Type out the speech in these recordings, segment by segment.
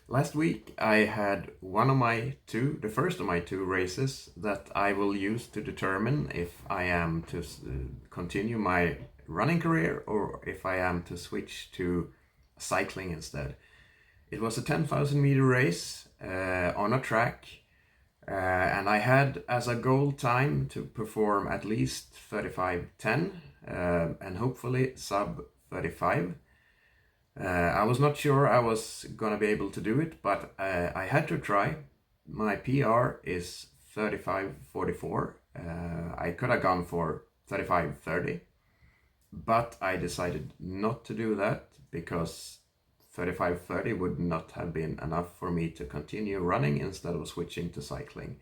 Last week I had the first of my two races that I will use to determine if I am to continue my running career or if I am to switch to cycling instead. It was a 10,000 meter race on a track, and I had as a goal time to perform at least 35:10 and hopefully sub 35. I was not sure I was gonna be able to do it, but I had to try. My PR is 35:44. I could have gone for 35:30, but I decided not to do that because 35:30 would not have been enough for me to continue running instead of switching to cycling.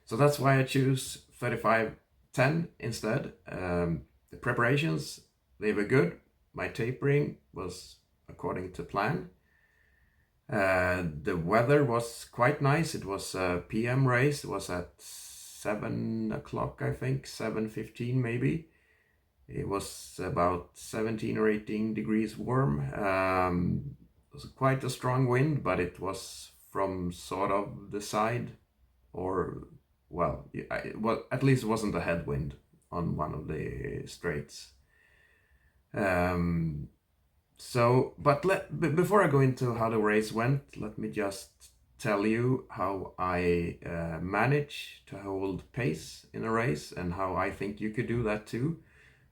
So that's why I choose 35:10 instead. The preparations, they were good. My tapering was according to plan. The weather was quite nice. It was a PM race. It was at 7 o'clock, I think, 7:15 maybe. It was about 17 or 18 degrees warm. It was quite a strong wind, but it was from sort of the side, or well, at least it wasn't a headwind on one of the straights. But before I go into how the race went, let me just tell you how I manage to hold pace in a race and how I think you could do that too.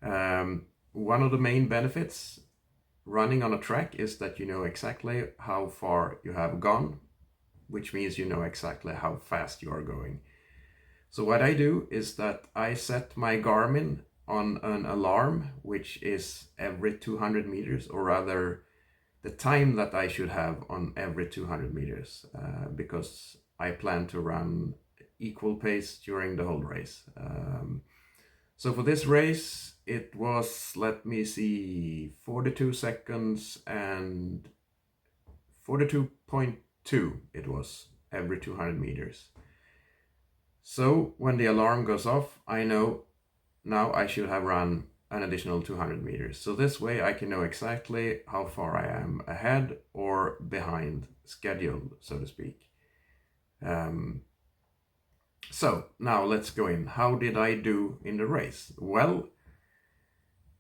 One of the main benefits running on a track is that you know exactly how far you have gone, which means you know exactly how fast you are going. So what I do is that I set my Garmin on an alarm, which is every 200 meters, or rather the time that I should have on every 200 meters, because I plan to run equal pace during the whole race. So for this race, it was, let me see, 42 seconds and 42.2 it was every 200 meters. So when the alarm goes off, I know now I should have run an additional 200 meters. So this way I can know exactly how far I am ahead or behind schedule, so to speak. So now let's go in. How did I do in the race? Well,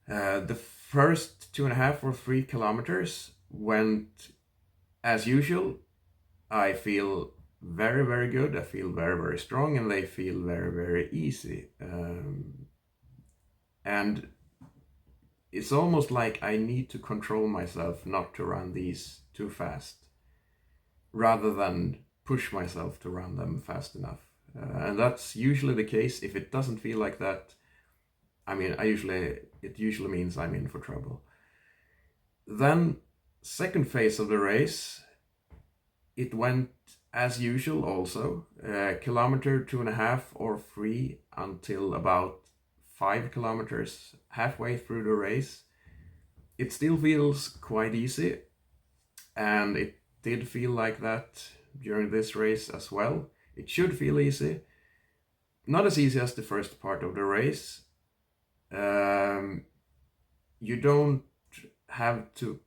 the first 2.5 or 3 kilometers went as usual. I feel very, very good. I feel very, very strong, and they feel very, very easy. And it's almost like I need to control myself not to run these too fast, rather than push myself to run them fast enough. And that's usually the case. If it doesn't feel like that, it usually means I'm in for trouble. Then, second phase of the race, it went as usual also. Kilometer 2.5 or 3 until about 5 kilometers, halfway through the race. It still feels quite easy, and it did feel like that during this race as well. It should feel easy. Not as easy as the first part of the race. You don't have to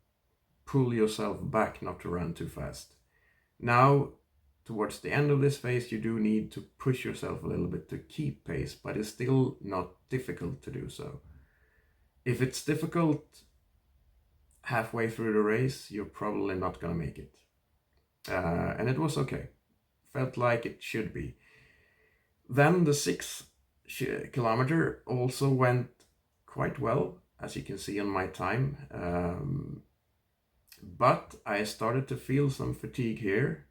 pull yourself back not to run too fast. Now, towards the end of this phase, you do need to push yourself a little bit to keep pace, but it's still not difficult to do so. If it's difficult halfway through the race, you're probably not gonna make it. And it was okay. Felt like it should be. Then the 6th kilometer also went quite well, as you can see on my time. But I started to feel some fatigue here.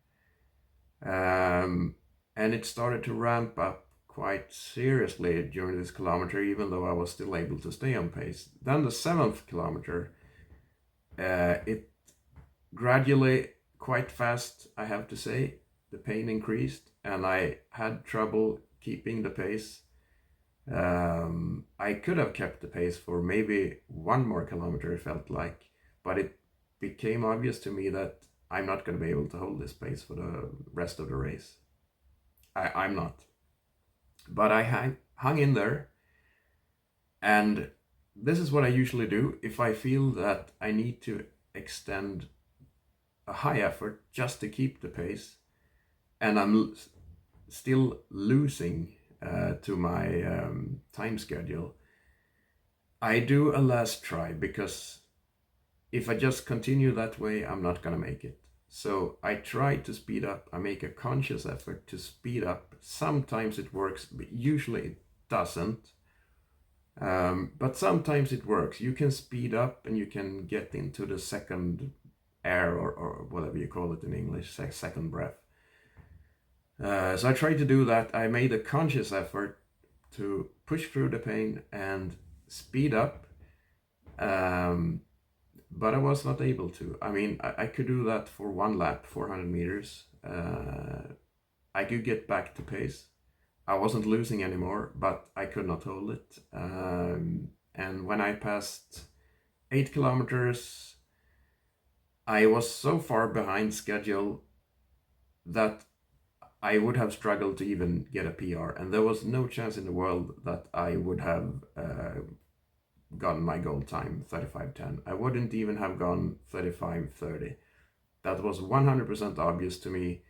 And it started to ramp up quite seriously during this kilometer, even though I was still able to stay on pace. Then the 7th kilometer, it gradually, quite fast, I have to say, the pain increased and I had trouble keeping the pace. I could have kept the pace for maybe 1 more kilometer, it felt like, but it became obvious to me that I'm not going to be able to hold this pace for the rest of the race. I'm not. But I hung in there, and this is what I usually do. If I feel that I need to extend a high effort just to keep the pace, and I'm still losing to my time schedule, I do a last try, because if I just continue that way, I'm not gonna make it. So I try to speed up. I make a conscious effort to speed up. Sometimes it works, but usually it doesn't. But sometimes it works. You can speed up and you can get into the second air, or whatever you call it in English, second breath. So I tried to do that. I made a conscious effort to push through the pain and speed up. But I was not able to. I mean, I could do that for one lap, 400 meters. I could get back to pace. I wasn't losing anymore, but I could not hold it. And when I passed 8 kilometers, I was so far behind schedule that I would have struggled to even get a PR. And there was no chance in the world that I would have gotten my goal time, 35:10. I wouldn't even have gone 35:30. That was 100% obvious to me.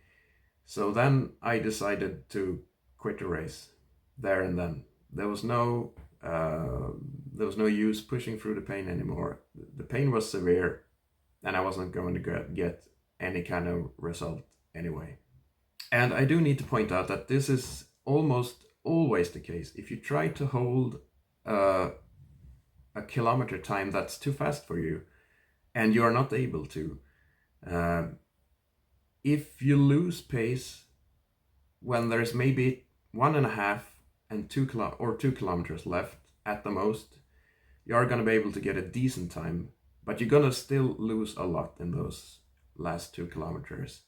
So then I decided to quit the race there and then. There was no use pushing through the pain anymore. The pain was severe, and I wasn't going to get any kind of result anyway. And I do need to point out that this is almost always the case. If you try to hold a kilometer time that's too fast for you, and you're not able to, if you lose pace when there's maybe 1.5 and 2 kilometers left at the most, you're going to be able to get a decent time, but you're going to still lose a lot in those last 2 kilometers.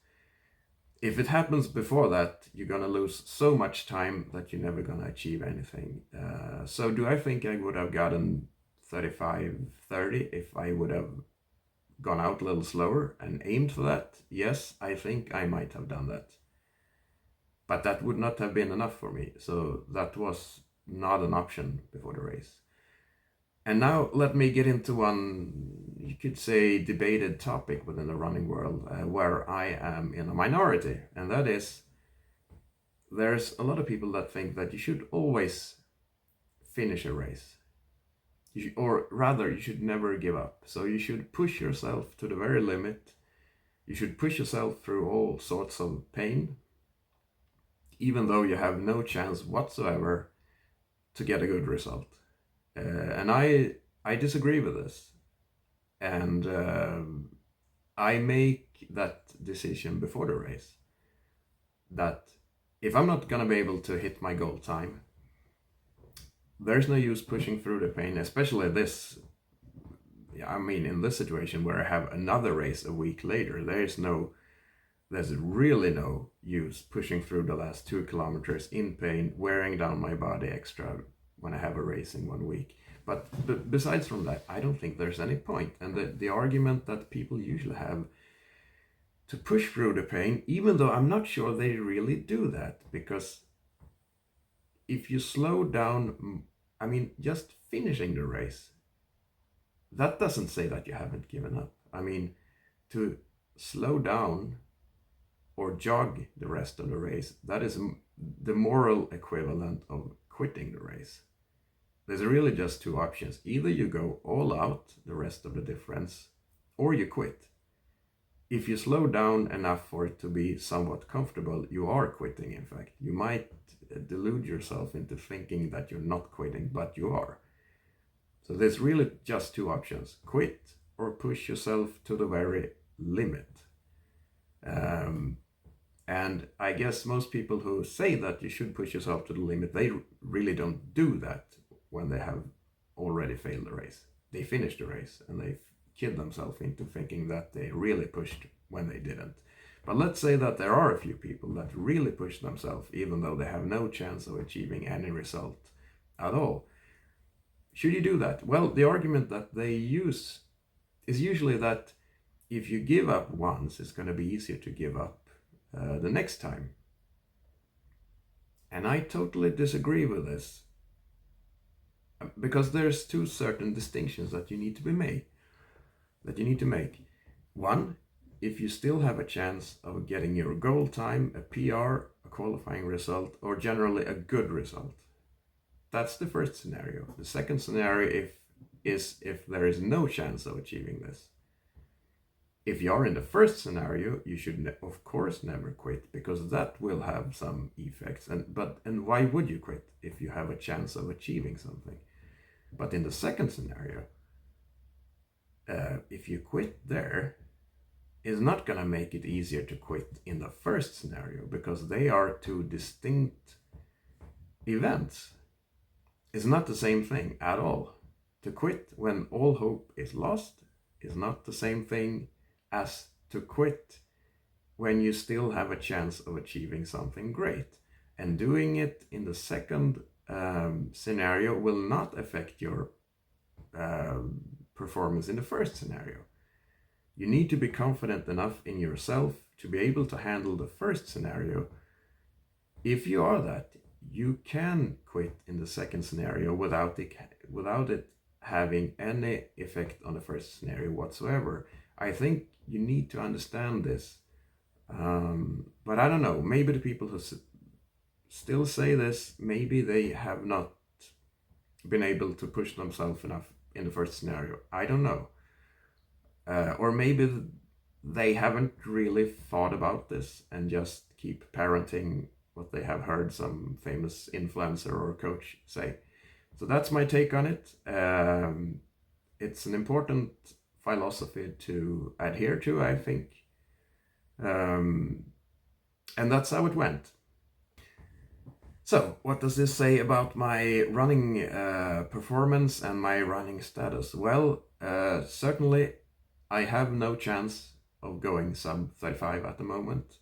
If it happens before that, you're going to lose so much time that you're never going to achieve anything. So do I think I would have gotten 35:30 if I would have gone out a little slower and aimed for that? Yes, I think I might have done that. But that would not have been enough for me. So that was not an option before the race. And now let me get into one, you could say, debated topic within the running world, where I am in a minority. And that is, there's a lot of people that think that you should always finish a race. Or rather, you should never give up. So you should push yourself to the very limit. You should push yourself through all sorts of pain, even though you have no chance whatsoever to get a good result. And I disagree with this. And I make that decision before the race, that if I'm not going to be able to hit my goal time, there's no use pushing through the pain, especially this. I mean, in this situation where I have another race a week later, there's really no use pushing through the last 2 kilometers in pain, wearing down my body extra when I have a race in 1 week. But besides from that, I don't think there's any point. And the argument that people usually have to push through the pain, even though I'm not sure they really do that, because if you slow down, I mean, just finishing the race, that doesn't say that you haven't given up. I mean, to slow down or jog the rest of the race, that is the moral equivalent of quitting the race. There's really just 2 options. Either you go all out the rest of the difference, or you quit. If you slow down enough for it to be somewhat comfortable, you are quitting, in fact. You might delude yourself into thinking that you're not quitting, but you are. So there's really just 2 options: quit or push yourself to the very limit. And I guess most people who say that you should push yourself to the limit, they really don't do that when they have already failed the race. They finish the race and they kid themselves into thinking that they really pushed when they didn't. But let's say that there are a few people that really push themselves even though they have no chance of achieving any result at all. Should you do that? Well, the argument that they use is usually that if you give up once, it's going to be easier to give up the next time. And I totally disagree with this, because there's 2 certain distinctions that you need to make. One, if you still have a chance of getting your goal time, a PR, a qualifying result, or generally a good result. That's the first scenario. The second scenario is if there is no chance of achieving this. If you are in the first scenario, you should of course never quit, because that will have some effects. And why would you quit if you have a chance of achieving something? But in the second scenario, if you quit there, it's not going to make it easier to quit in the first scenario, because they are two distinct events. It's not the same thing at all. To quit when all hope is lost is not the same thing as to quit when you still have a chance of achieving something great. And doing it in the second scenario will not affect your performance in the first scenario. You need to be confident enough in yourself to be able to handle the first scenario. If you are that, you can quit in the second scenario without it having any effect on the first scenario whatsoever. I think you need to understand this. But I don't know, maybe the people who still say this, maybe they have not been able to push themselves enough in the first scenario. I don't know. Or maybe they haven't really thought about this and just keep parenting what they have heard some famous influencer or coach say. So that's my take on it. It's an important philosophy to adhere to, I think. And that's how it went. So, what does this say about my running performance and my running status? Well, certainly I have no chance of going sub 35 at the moment.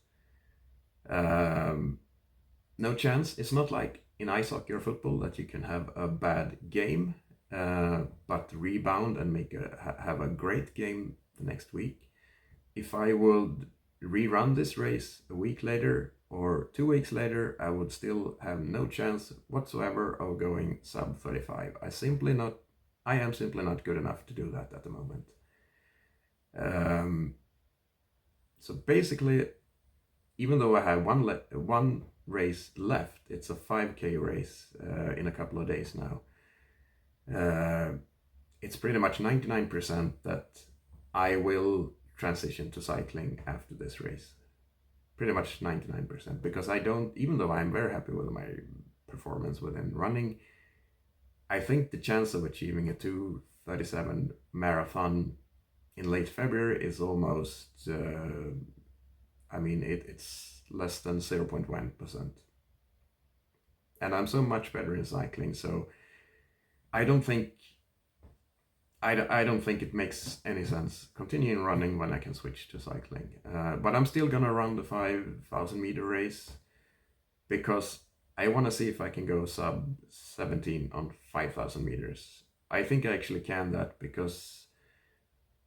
No chance. It's not like in ice hockey or football that you can have a bad game, but rebound and have a great game the next week. If I would rerun this race a week later or 2 weeks later, I would still have no chance whatsoever of going sub 35. I am simply not good enough to do that at the moment. So basically, even though I have one race left, it's a 5K race in a couple of days now. It's pretty much 99% that I will transition to cycling after this race. Pretty much 99%, because even though I'm very happy with my performance within running, I think the chance of achieving a 2:37 marathon in late February is almost, it's less than 0.1%. And I'm so much better in cycling, so I don't think it makes any sense continuing running when I can switch to cycling. But I'm still gonna run the 5,000 meter race, because I want to see if I can go sub 17 on 5,000 meters. I think I actually can that, because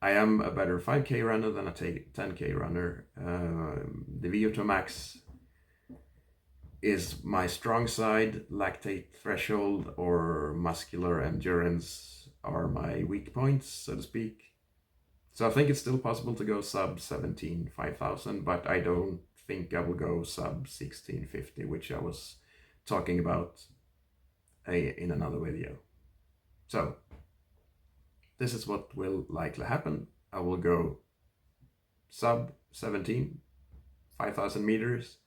I am a better 5K runner than a 10K runner. The VO2 max is my strong side. Lactate threshold or muscular endurance are my weak points, so to speak. So I think it's still possible to go sub 17 5,000, but I don't think I will go sub 1650, which I was talking about in another video. So this is what will likely happen. I will go sub 17 5,000 meters,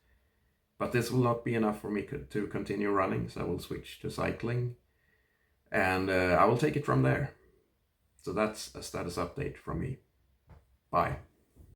but this will not be enough for me to continue running, so I will switch to cycling, and I will take it from there. So that's a status update from me. Bye.